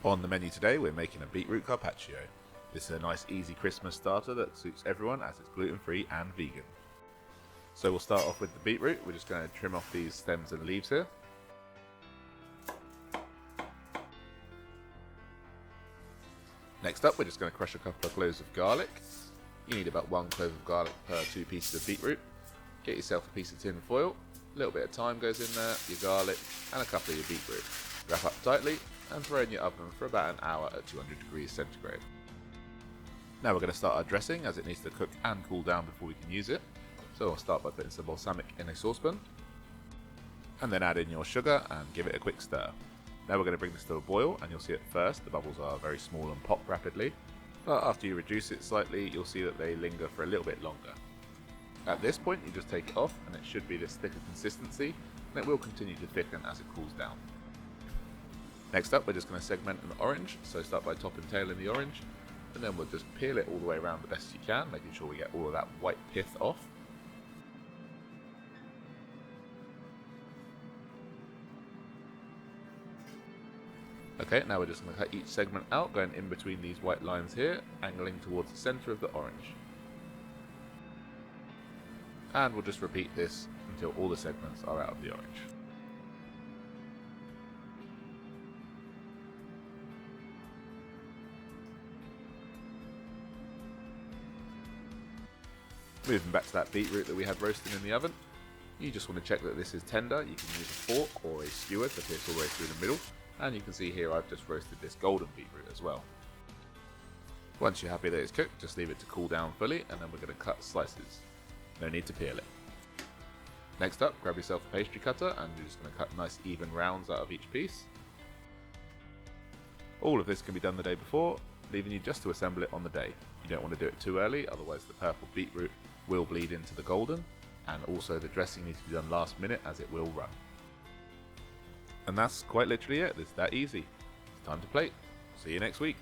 On the menu today, we're making a beetroot carpaccio. This is a nice easy Christmas starter that suits everyone as it's gluten-free and vegan. So we'll start off with the beetroot. We're just going to trim off these stems and leaves here. Next up, we're just going to crush a couple of cloves of garlic. You need about 1 clove of garlic per 2 pieces of beetroot. Get yourself a piece of tin foil, a little bit of thyme goes in there, your garlic and a couple of your beetroot. Wrap up tightly and throw in your oven for about an hour at 200 degrees centigrade. Now we're going to start our dressing, as it needs to cook and cool down before we can use it. So I'll start by putting some balsamic in a saucepan and then add in your sugar and give it a quick stir. Now we're going to bring this to a boil, and you'll see at first the bubbles are very small and pop rapidly, but after you reduce it slightly you'll see that they linger for a little bit longer. At this point you just take it off and it should be this thicker consistency, and it will continue to thicken as it cools down. Next up, we're just going to segment an orange, so start by top and tail in the orange, and then we'll just peel it all the way around the best you can, making sure we get all of that white pith off. Okay, now we're just going to cut each segment out, going in between these white lines here, angling towards the centre of the orange. And we'll just repeat this until all the segments are out of the orange. Moving back to that beetroot that we had roasting in the oven, you just want to check that this is tender. You can use a fork or a skewer to pierce all the way through the middle, and you can see here I've just roasted this golden beetroot as well. Once you're happy that it's cooked, just leave it to cool down fully, and then we're going to cut slices. No need to peel it. Next up, grab yourself a pastry cutter and you're just going to cut nice even rounds out of each piece. All of this can be done the day before, leaving you just to assemble it on the day. You don't want to do it too early, otherwise the purple beetroot will bleed into the golden, and also the dressing needs to be done last minute as it will run. And that's quite literally it. It's that easy. It's time to plate. See you next week.